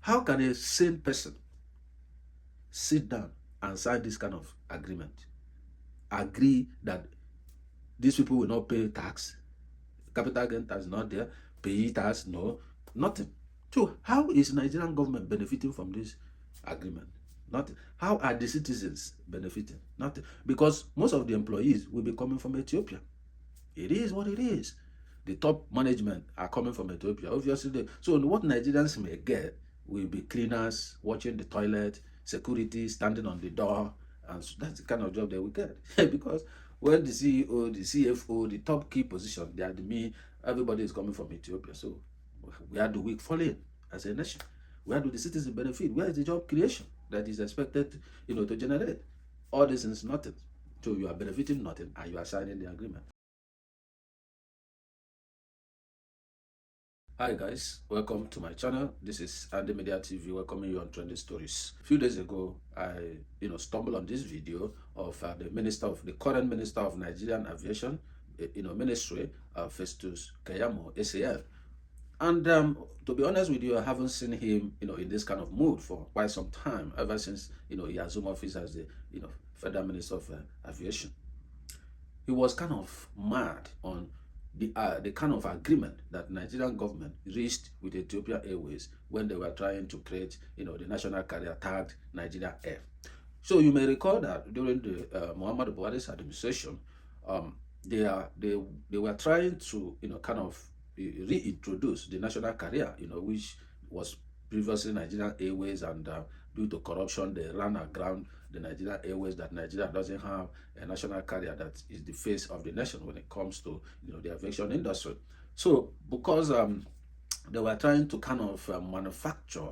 How can a sane person sit down and sign this kind of agreement? Agree that these people will not pay tax, capital gain tax not there, pay tax, no, nothing. So how is Nigerian government benefiting from this agreement? Nothing. How are the citizens benefiting? Nothing. Because most of the employees will be coming from Ethiopia. It is what it is. The top management are coming from Ethiopia. Obviously, so what Nigerians may get will be cleaners, watching the toilet, security, standing on the door, and so that's the kind of job they will get. Because when the CEO, the CFO, the top key position, they are the me, everybody is coming from Ethiopia. So where do we fall in as a nation? Where do the citizens benefit? Where is the job creation that is expected, to generate? All this is nothing. So you are benefiting nothing, and you are signing the agreement. Hi guys, welcome to my channel. This is Andy Media TV welcoming you on Trending Stories. A few days ago, I stumbled on this video of the current Minister of Nigerian Aviation, Ministry, Festus Keyamo, ACL. And to be honest with you, I haven't seen him, in this kind of mood for quite some time, ever since, he assumed office as the, Federal Minister of Aviation. He was kind of mad on the kind of agreement that Nigerian government reached with Ethiopia Airways when they were trying to create, the national carrier tagged Nigeria Air. So you may recall that during the Muhammad Buhari's administration, they were trying to, kind of reintroduce the national carrier, which was previously Nigerian Airways, and due to corruption, they ran aground the Nigerian Airways, that Nigeria doesn't have a national carrier that is the face of the nation when it comes to the aviation industry. So because they were trying to kind of manufacture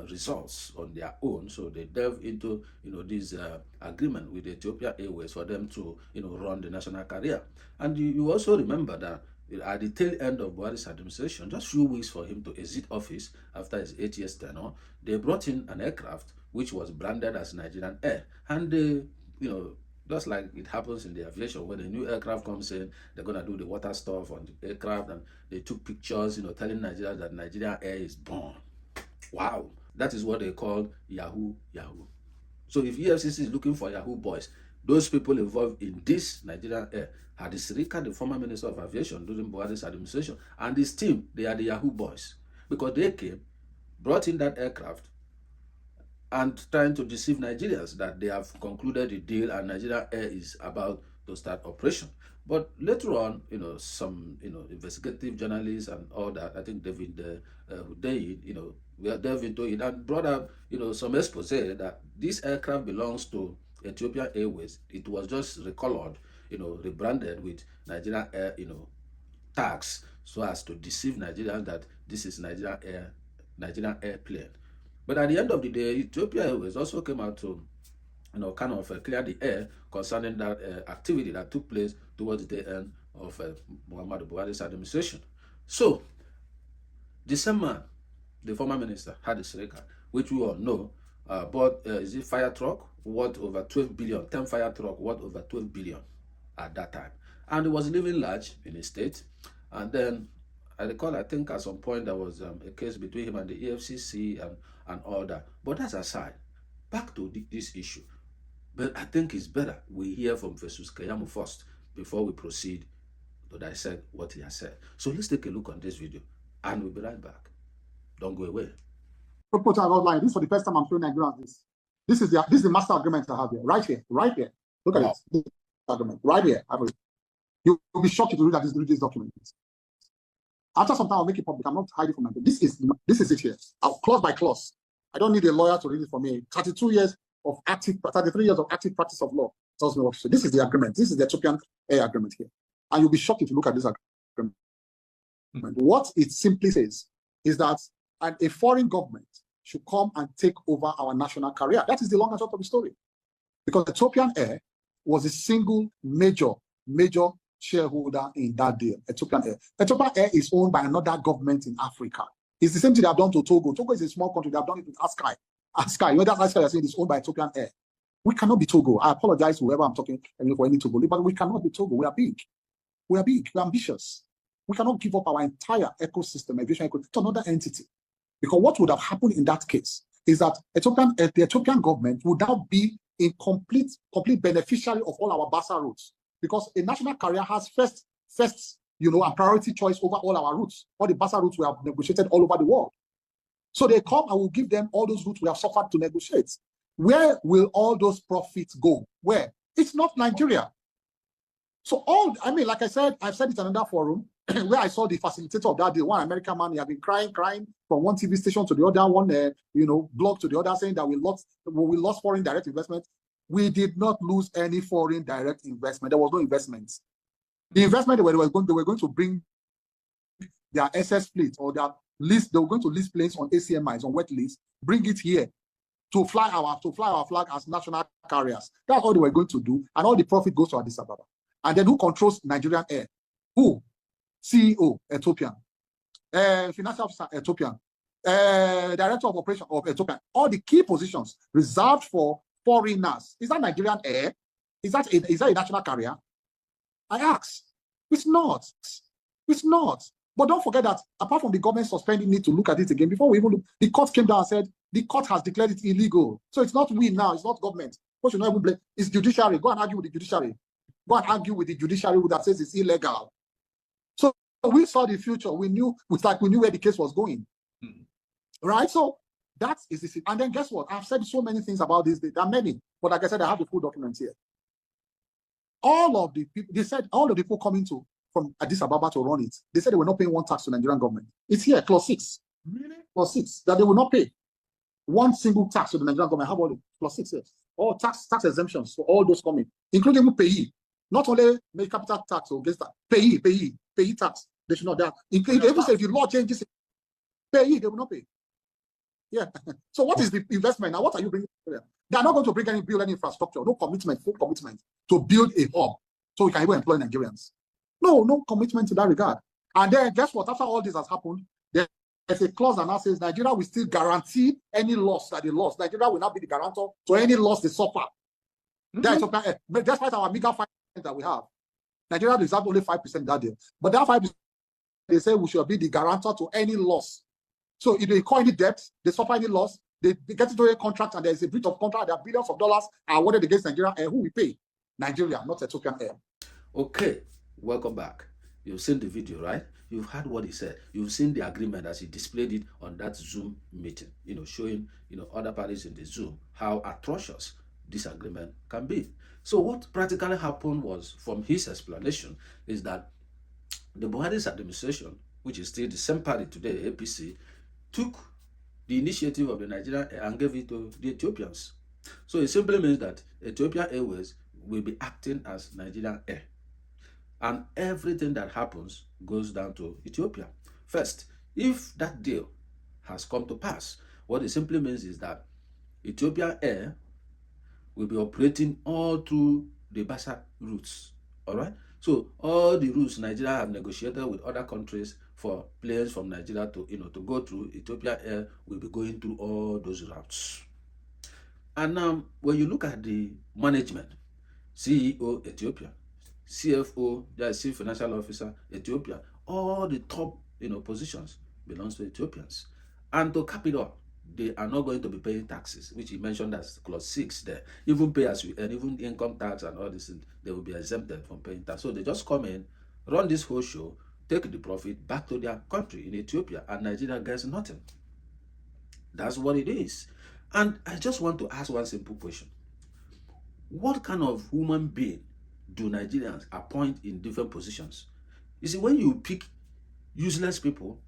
results on their own, so they delved into this agreement with Ethiopia Airways for them to run the national carrier. And you also remember that at the tail end of Buhari's administration, just few weeks for him to exit office after his 8 years tenure, they brought in an aircraft which was branded as Nigerian Air. And they, just like it happens in the aviation, when a new aircraft comes in, they're going to do the water stuff on the aircraft, and they took pictures, telling Nigerians that Nigerian Air is born. Wow. That is what they call Yahoo Yahoo. So if EFCC is looking for Yahoo boys, those people involved in this Nigerian Air, Hadi Sirika, the former Minister of Aviation during Buhari's administration, and his team, they are the Yahoo boys. Because they came, brought in that aircraft, and trying to deceive Nigerians that they have concluded the deal and Nigeria Air is about to start operation. But later on, some, investigative journalists and all that, I think David Hudei, we are delved into it and brought up, some expose that this aircraft belongs to Ethiopia Airways. It was just recolored, rebranded with Nigeria Air, tags, so as to deceive Nigerians that this is Nigerian airplane. But at the end of the day, Ethiopia Airways also came out to, kind of clear the air concerning that activity that took place towards the end of Muhammad Buhari's administration. So, the same man, the former minister, Hadi Sirika, which we all know, bought, is it fire truck, worth over 12 billion, 10 fire truck worth over 12 billion at that time. And he was living large in his state. And then, I recall, I think at some point there was a case between him and the EFCC and all that. But that's aside. Back to this issue. But I think it's better we hear from Festus Keyamo first before we proceed to dissect what he has said. So let's take a look on this video and we'll be right back. Don't go away. Put out outline. This is for the first time I'm showing Nigerians this. This is the master agreement I have here. Right here. Look at it. This agreement. Right here. You'll be shocked to read that this document. After some time, I'll make it public. I'm not hiding from it. This is it here. Clause by clause. I don't need a lawyer to read it for me. 33 years of active practice of law tells me what to say. This is the agreement. This is the Ethiopian Air Agreement here. And you'll be shocked if you look at this agreement. What it simply says is that a foreign government should come and take over our national carrier. That is the long and short of the story. Because Ethiopian Air was a single major shareholder in that deal. Ethiopian Air. Ethiopian Air is owned by another government in Africa. It's the same thing they have done to Togo. Togo is a small country. They have done it with Askai. Askai, that Askai you're saying is owned by Ethiopian Air. We cannot be Togo. I apologize to whoever I'm talking for any Togo, but we cannot be Togo. We are big. We are big. We are ambitious. We cannot give up our entire ecosystem, aviation ecosystem, to another entity. Because what would have happened in that case is that the Ethiopian government would now be a complete beneficiary of all our BASA routes, because a national carrier has first, and priority choice over all our routes. All the BASA routes we have negotiated all over the world. So they come and will give them all those routes we have suffered to negotiate. Where will all those profits go? Where? It's not Nigeria. So like I said, I've said it in another forum where I saw the facilitator of that day, one American man. He had been crying from one TV station to the other, one blog to the other, saying that we lost foreign direct investment. We did not lose any foreign direct investment. There was no investment. The investment they were going to bring their SS fleet, or their list. They were going to list planes on ACMIs, on wet lease, bring it here to fly our flag as national carriers. That's all they were going to do, and all the profit goes to Addis Ababa. And then who controls Nigerian Air? Who? CEO, Ethiopian. Financial officer, Ethiopian. Director of operation of Ethiopian. All the key positions reserved for foreigners. Is that Nigerian Air? Is that a national carrier? I ask. It's not. It's not. But don't forget that apart from the government suspending it to look at it again, before we even look, the court came down and said the court has declared it illegal. So it's not we now, it's not government. What should not even blame? It's judiciary. Go and argue with the judiciary. Go and argue with the judiciary that says it's illegal. So we saw the future. We knew where the case was going. Right? So that is the. And then guess what? I've said so many things about this. There are many, but like I said, I have the full documents here. All of the people, they said all of the people coming from Addis Ababa to run it, they said they were not paying one tax to the Nigerian government. It's here, clause 6. Really? Clause 6, that they will not pay one single tax to the Nigerian government. How about it? Clause 6 here. All tax exemptions for all those coming, including payee. Not only make capital tax or against that, payee tax. They should not that. Even say if the law changes, payee, they will not pay. Yeah. So what is the investment now? What are you bringing? They are not going to build any infrastructure. No commitment, full commitment to build a hub so we can even employ Nigerians. No commitment to that regard. And then guess what? After all this has happened, there's a clause that now says Nigeria will still guarantee any loss that they lost. Nigeria will not be the guarantor to any loss they suffer. But despite our meager 5% that we have, Nigeria reserved only 5% that day. But that 5%, they say we should be the guarantor to any loss. So if they incur any debt, they suffer any loss, they get into a contract and there's a breach of contract, there are billions of dollars are awarded against Nigeria Air. Who will pay? Nigeria, not Ethiopian Air. Okay, welcome back. You've seen the video, right? You've heard what he said. You've seen the agreement as he displayed it on that Zoom meeting, showing, other parties in the Zoom how atrocious this agreement can be. So what practically happened was, from his explanation, is that the Buhari's administration, which is still the same party today, APC, took the initiative of the Nigerian Air and gave it to the Ethiopians. So it simply means that Ethiopia Airways will be acting as Nigerian Air. And everything that happens goes down to Ethiopia. First, if that deal has come to pass, what it simply means is that Ethiopia Air will be operating all through the BASA routes. All right? So all the routes Nigeria have negotiated with other countries for planes from Nigeria to go through, Ethiopia Air will be going through all those routes. And now, when you look at the management, CEO Ethiopia, CFO, Chief Financial Officer Ethiopia, all the top positions belongs to Ethiopians. And to cap it off, they are not going to be paying taxes, which he mentioned as clause 6 there. Even pay as you earn, even income tax and all this, they will be exempted from paying tax. So they just come in, run this whole show, take the profit back to their country in Ethiopia, and Nigeria gets nothing. That's what it is. And I just want to ask one simple question. What kind of human being do Nigerians appoint in different positions? You see, when you pick useless people,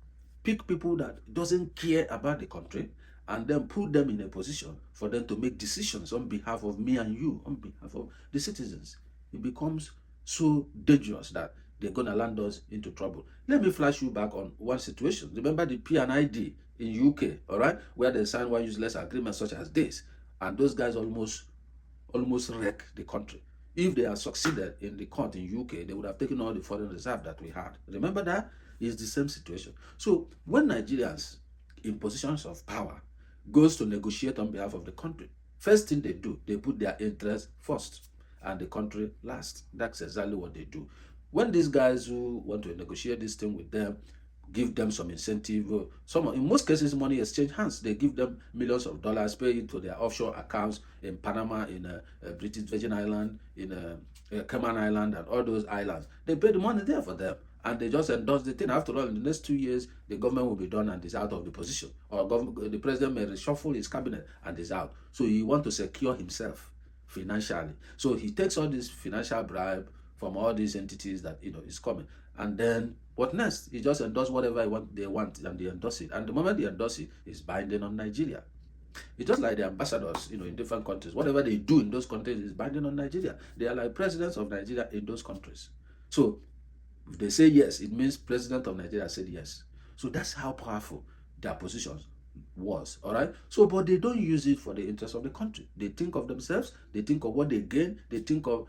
pick people that doesn't care about the country, and then put them in a position for them to make decisions on behalf of me and you, on behalf of the citizens, it becomes so dangerous that they're going to land us into trouble. Let me flash you back on one situation. Remember the P&ID in UK, all right, where they signed one useless agreement such as this, and those guys almost wreck the country. If they had succeeded in the court in UK, they would have taken all the foreign reserve that we had. Remember that? It's the same situation. So when Nigerians in positions of power goes to negotiate on behalf of the country, first thing they do, they put their interests first and the country last. That's exactly what they do. When these guys who want to negotiate this thing with them give them some incentive. In most cases, money exchange hands. They give them millions of dollars, pay it to their offshore accounts in Panama, in British Virgin Island, in Cayman Island, and all those islands. They pay the money there for them, and they just endorse the thing. After all, in the next 2 years, the government will be done and is out of the position, or the president may reshuffle his cabinet and is out. So he want to secure himself financially. So he takes all this financial bribe from all these entities that is coming, and then what next? He just endorse whatever they want, and they endorse it. And the moment they endorse it, it's binding on Nigeria. It's just like the ambassadors, in different countries. Whatever they do in those countries is binding on Nigeria. They are like presidents of Nigeria in those countries. So if they say yes, it means president of Nigeria said yes. So that's how powerful their positions was. All right. So, but they don't use it for the interest of the country. They think of themselves. They think of what they gain. They think of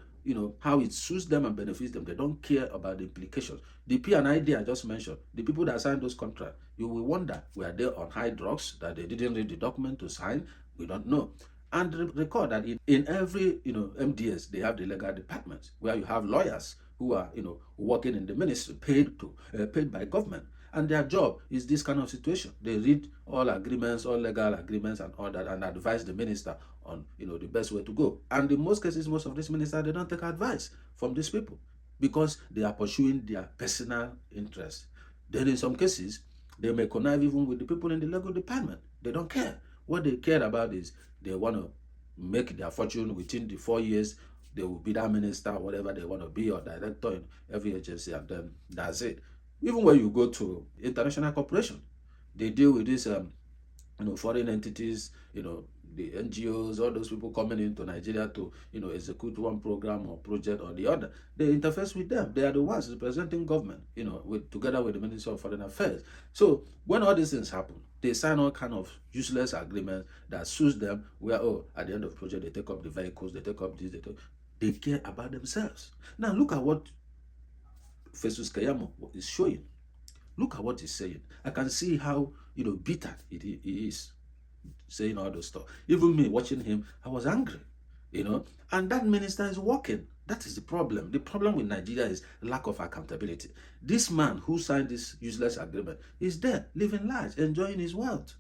how it suits them and benefits them. They don't care about the implications. The P&ID I just mentioned, the people that signed those contracts, you will wonder, were they on high drugs that they didn't read the document to sign? We don't know. And record that in every MDS, they have the legal department where you have lawyers who are working in the ministry, paid by government. And their job is this kind of situation. They read all agreements, all legal agreements and all that, and advise the minister on the best way to go. And in most cases, most of these ministers, they don't take advice from these people because they are pursuing their personal interests. Then in some cases, they may connive even with the people in the legal department. They don't care. What they care about is they want to make their fortune within the 4 years. They will be that minister, whatever they want to be, or director in every agency, and then that's it. Even when you go to international corporation, they deal with these foreign entities, the NGOs, all those people coming into Nigeria to execute one program or project or the other. They interface with them. They are the ones representing government, together with the Minister of Foreign Affairs. So when all these things happen, they sign all kind of useless agreements that suits them, where at the end of the project they take up the vehicles, they take up this, they care about themselves. Now look at what Festus Keyamo is showing. Look at what he's saying. I can see how bitter he is saying all those stuff. Even me watching him, I was angry, and that minister is working. That is the problem. The problem with Nigeria is lack of accountability. This man who signed this useless agreement is there, living large, enjoying his wealth.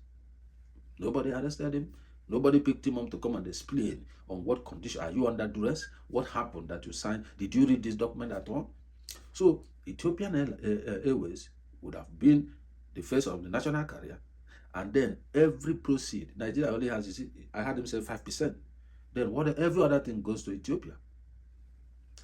Nobody arrested him. Nobody picked him up to come and explain on what condition. Are you under duress? What happened that you signed? Did you read this document at all? So Ethiopian Airways would have been the face of the national carrier, and then every proceed, Nigeria only has, I had him say 5%. Then every other thing goes to Ethiopia.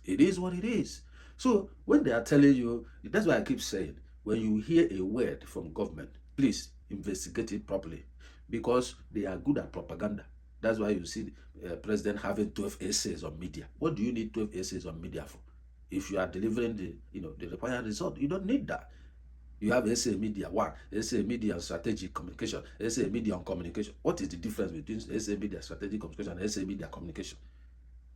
It is what it is. So when they are telling you, that's why I keep saying, when you hear a word from government, please investigate it properly, because they are good at propaganda. That's why you see the president having 12 essays on media. What do you need 12 essays on media for? If you are delivering the required result, you don't need that. You have essay media 1, essay media on strategic communication, essay media on communication. What is the difference between essay media strategic communication and essay media communication?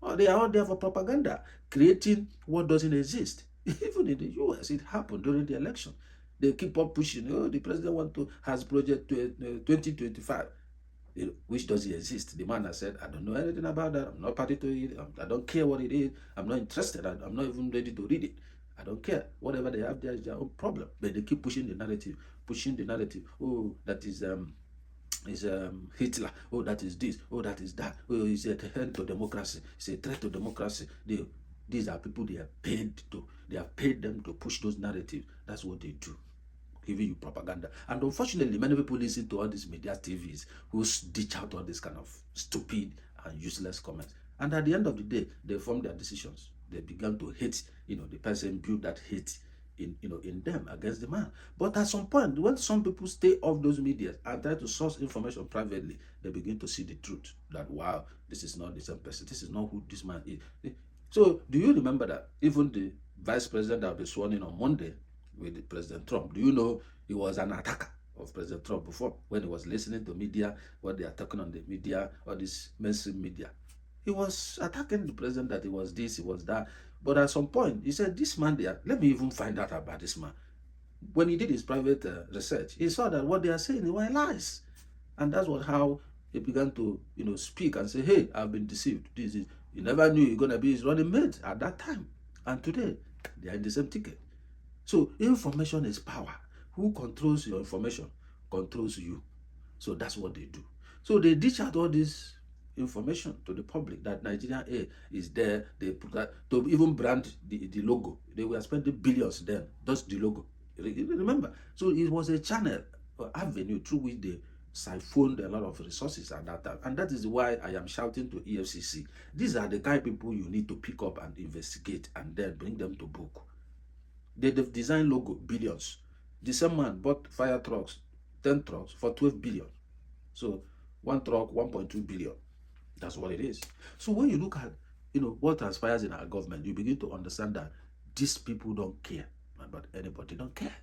Oh, they are all there for propaganda, creating what doesn't exist. Even in the US, it happened during the election. They keep on pushing, the president has project 2025. Which doesn't exist. The man has said, I don't know anything about that. I'm not party to it. I don't care what it is. I'm not interested. I'm not even ready to read it. I don't care. Whatever they have there is their own problem. But they keep pushing the narrative. Oh, that is Hitler. Oh, that is this. Oh, that is that. Oh, it's a threat to democracy. It's a threat to democracy. These are people they have paid them to push those narratives. That's what they do. Giving you propaganda. And unfortunately, many people listen to all these media TVs who ditch out all this kind of stupid and useless comments. And at the end of the day, they form their decisions. They began to hate, the person built that hate in them against the man. But at some point, when some people stay off those media and try to source information privately, they begin to see the truth that, wow, this is not the same person. This is not who this man is. So do you remember that even the vice president that will be sworn in on Monday with President Trump, do you know he was an attacker of President Trump before, when he was listening to media, what they are talking on the media, or this mainstream media? He was attacking the president that he was this, he was that. But at some point, he said, this man there, let me even find out about this man. When he did his private research, he saw that what they are saying were lies. And that's how he began to speak and say, hey, I've been deceived. He never knew he was going to be his running mate at that time. And today, they are in the same ticket. So information is power. who controls your information controls you. So that's what they do. So they dish out all this information to the public that Nigerian Air is there. They put that to even brand the logo. They were spending billions then, just the logo. Remember? So it was a channel, avenue through which they siphoned a lot of resources at that time. And that is why I am shouting to EFCC. These are the kind of people you need to pick up and investigate and then bring them to book. They've designed logo, billions. The same man bought fire trucks, 10 trucks for 12 billion. So one truck, 1.2 billion. That's what it is. So when you look at, what transpires in our government, you begin to understand that these people don't care about anybody. They don't care.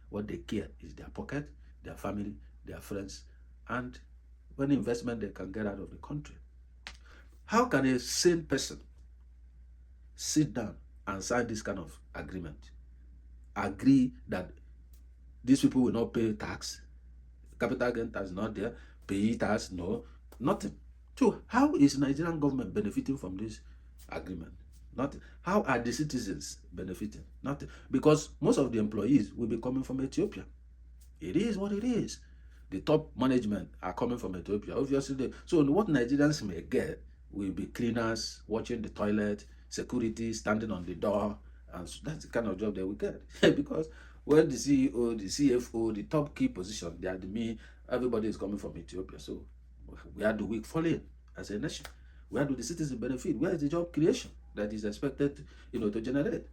What they care is their pocket, their family, their friends, and any investment they can get out of the country. How can a sane person sit down and sign this kind of agreement? Agree that these people will not pay tax, capital gain tax not there, pay tax, no, nothing. So how is Nigerian government benefiting from this agreement? Nothing. How are the citizens benefiting? Nothing. Because most of the employees will be coming from Ethiopia. It is what it is. The top management are coming from Ethiopia. Obviously, so what Nigerians may get will be cleaners, watching the toilet, security, standing on the door, and so that's the kind of job they will get. Because when the CEO, the CFO, the top key position, they are everybody is coming from Ethiopia. So where do we fall in as a nation? Where do the citizens benefit? Where is the job creation that is expected, to generate?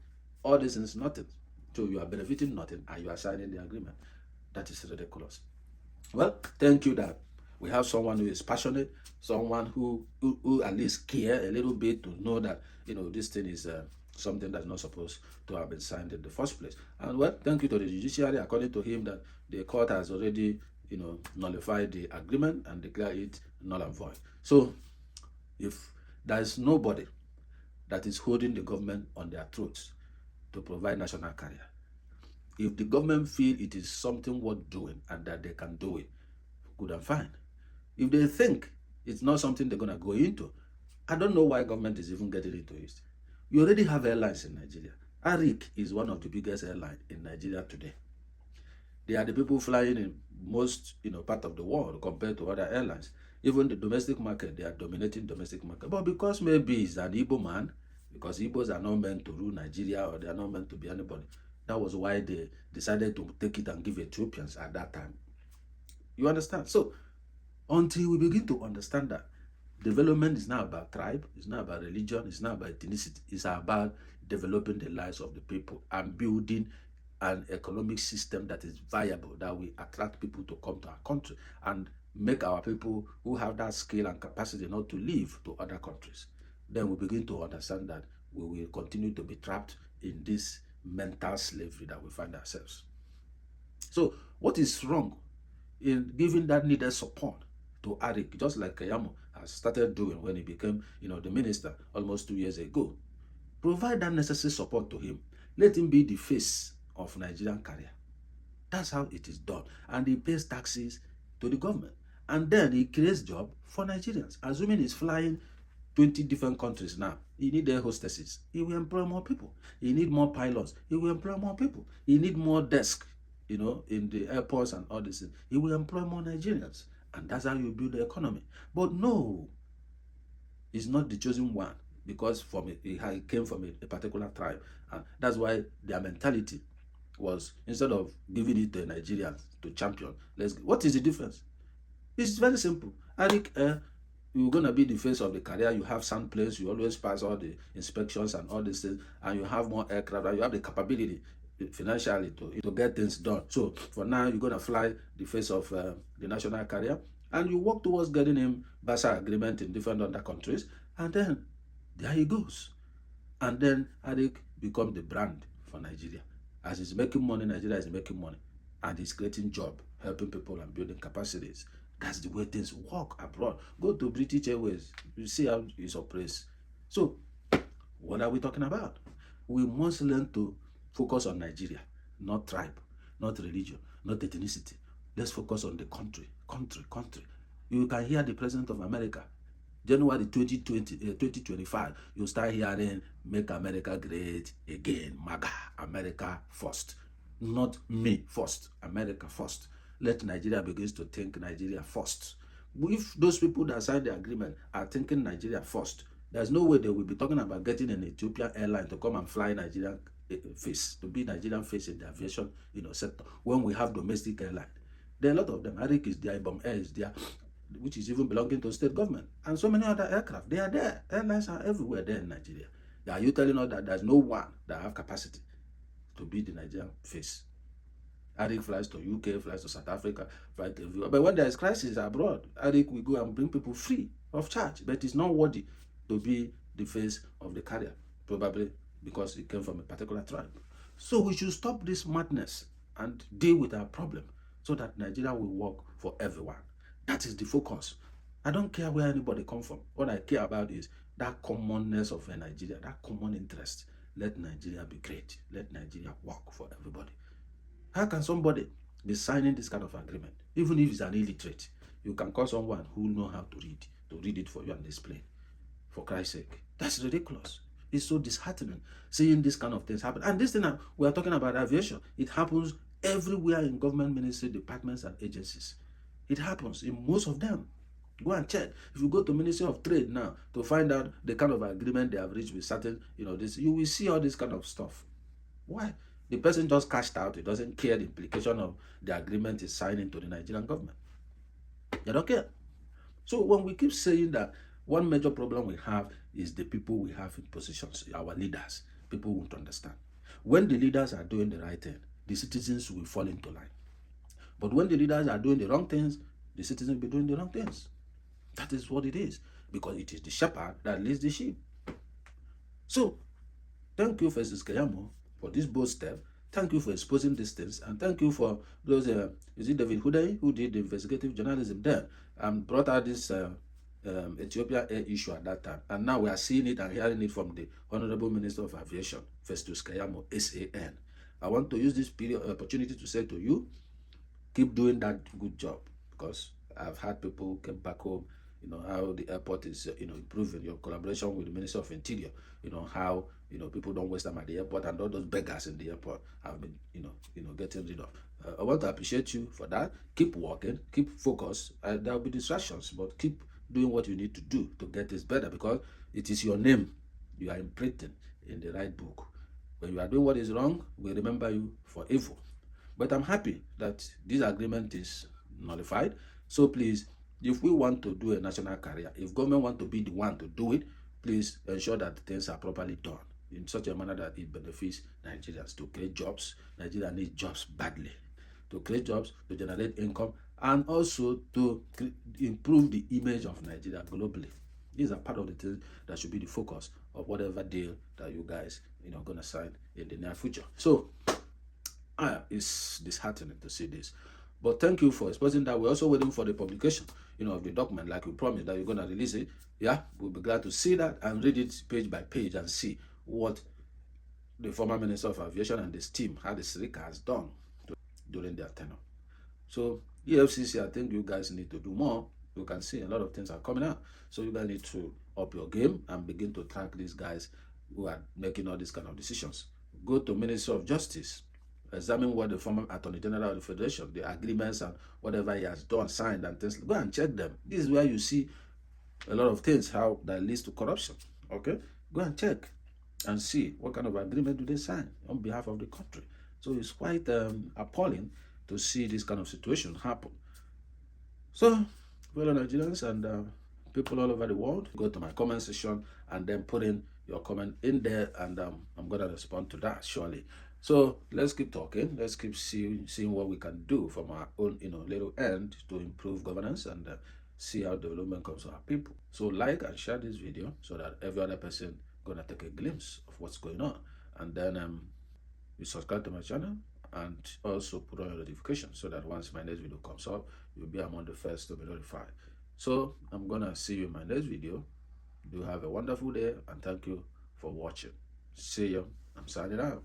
All this is nothing. So you are benefiting nothing and you are signing the agreement. That is ridiculous. Well, thank you that we have someone who is passionate, someone who at least care a little bit to know that, this thing is something that's not supposed to have been signed in the first place. And well, thank you to the judiciary. According to him, that the court has already, nullified the agreement and declared it null and void. So if there is nobody that is holding the government on their throats to provide national carrier, if the government feel it is something worth doing and that they can do it, good and fine. If they think it's not something they're going to go into, I don't know why government is even getting into it. You already have airlines in Nigeria. Arik is one of the biggest airlines in Nigeria today. They are the people flying in most, part of the world compared to other airlines. Even the domestic market, they are dominating domestic market. But because maybe he's an Igbo man, because Igbos are not meant to rule Nigeria or they are not meant to be anybody, that was why they decided to take it and give Ethiopians at that time. You understand? So until we begin to understand that development is not about tribe, it's not about religion, it's not about ethnicity, it's about developing the lives of the people and building an economic system that is viable, that will attract people to come to our country and make our people who have that skill and capacity not to leave to other countries. Then we begin to understand that we will continue to be trapped in this mental slavery that we find ourselves. So what is wrong in giving that needed support to Arik, just like Keyamo has started doing when he became, the minister almost 2 years ago? Provide that necessary support to him. Let him be the face of Nigerian carrier. That's how it is done. And he pays taxes to the government. And then he creates job for Nigerians. Assuming he's flying 20 different countries now, he need air hostesses. He will employ more people. He need more pilots. He will employ more people. He need more desks, in the airports and all this. He will employ more Nigerians. And that's how you build the economy. But no, he's not the chosen one, because he came from a particular tribe. And that's why their mentality was, instead of giving it to Nigerians to champion, what is the difference? It's very simple. Arik, you're going to be the face of the career. You have some place, you always pass all the inspections and all these things, and you have more aircraft, and you have the capability financially to get things done. So for now, you're going to fly the face of the national carrier, and you work towards getting him BASA agreement in different other countries, and then there he goes. And then Arik becomes the brand for Nigeria. As he's making money, Nigeria is making money, and he's creating job, helping people and building capacities. That's the way things work abroad. Go to British Airways, you see how it's oppressed. So what are we talking about? We must learn to focus on Nigeria, not tribe, not religion, not ethnicity. Let's focus on the country. You can hear the President of America, January 2025, you start hearing, make America great again, MAGA, America first. not me first, America first. Let Nigeria begin to think Nigeria first. If those people that signed the agreement are thinking Nigeria first, there's no way they will be talking about getting an Ethiopian Airlines to come and fly Nigerian face, to be Nigerian face in the aviation sector, when we have domestic airline. There are a lot of them. Arik is there, Ibom Air is there, which is even belonging to state government, and so many other aircraft. They are there. Airlines are everywhere there in Nigeria. Are you telling us that there's no one that have capacity to be the Nigerian face? Arik flies to UK, flies to South Africa, flies to everywhere. But when there is crisis abroad, Arik will go and bring people free of charge. But it's not worthy to be the face of the carrier, probably because it came from a particular tribe. So we should stop this madness and deal with our problem so that Nigeria will work for everyone. That is the focus. I don't care where anybody comes from. What I care about is that commonness of Nigeria, that common interest. Let Nigeria be great. Let Nigeria work for everybody. How can somebody be signing this kind of agreement, even if it's an illiterate? You can call someone who knows how to read it for you and display. For Christ's sake, that's ridiculous. It's so disheartening seeing this kind of things happen. And this thing we are talking about aviation, it happens everywhere in government ministry, departments, and agencies. It happens in most of them. Go and check. If you go to Ministry of Trade now to find out the kind of agreement they have reached with certain, this, you will see all this kind of stuff. Why? The person just cashed out. He doesn't care the implication of the agreement is signing to the Nigerian government. They don't care. So when we keep saying that, one major problem we have is the people we have in positions, our leaders. People won't understand. When the leaders are doing the right thing, the citizens will fall into line. But when the leaders are doing the wrong things, the citizens will be doing the wrong things. That is what it is, because it is the shepherd that leads the sheep. So, thank you, Festus Keyamo, for this bold step. Thank you for exposing these things, and thank you for those, is it David Hudai, who did the investigative journalism there and brought out this Ethiopia Air issue at that time. And now we are seeing it and hearing it from the Honorable Minister of Aviation, Festus Keyamo, SAN. I want to use this opportunity to say to you, keep doing that good job, because I've had people come back home, how the airport is, improving, your collaboration with the Minister of Interior, how, people don't waste time at the airport, and all those beggars in the airport have been, getting rid of. I want to appreciate you for that. Keep working, keep focused. There will be distractions, but keep doing what you need to do to get this better, because it is your name you are imprinting in the right book. When you are doing what is wrong, we remember you for evil. But I'm happy that this agreement is nullified. So please, if we want to do a national carrier, if government want to be the one to do it, please ensure that things are properly done in such a manner that it benefits Nigerians to create jobs. Nigeria needs jobs badly. To create jobs, to generate income, and also to improve the image of Nigeria globally. These are part of the things that should be the focus of whatever deal that you guys going to sign in the near future. So it's disheartening to see this. But thank you for exposing that. We're also waiting for the publication, of the document, like you promised that you're going to release it. Yeah, we'll be glad to see that and read it page by page and see what the former Minister of Aviation and his team, Hadi Sirika, has done during their tenure. So EFCC, I think you guys need to do more. You can see a lot of things are coming out. So you guys need to up your game and begin to track these guys who are making all these kind of decisions. Go to Minister of Justice. Examine what the former Attorney General of the Federation, the agreements and whatever he has done, signed and things. Go and check them. This is where you see a lot of things, how that leads to corruption. Okay? Go and check and see what kind of agreement do they sign on behalf of the country. So it's quite appalling to see this kind of situation happen. So, fellow Nigerians and people all over the world, go to my comment section and then put in your comment in there, and I'm going to respond to that surely. So let's keep talking. Let's keep seeing what we can do from our own, little end to improve governance and see how development comes to our people. So like and share this video so that every other person gonna take a glimpse of what's going on, and then you subscribe to my channel and also put on your notification so that once my next video comes up, you'll be among the first to be notified. So I'm gonna see you in my next video. Do have a wonderful day and thank you for watching. See you. I'm signing out.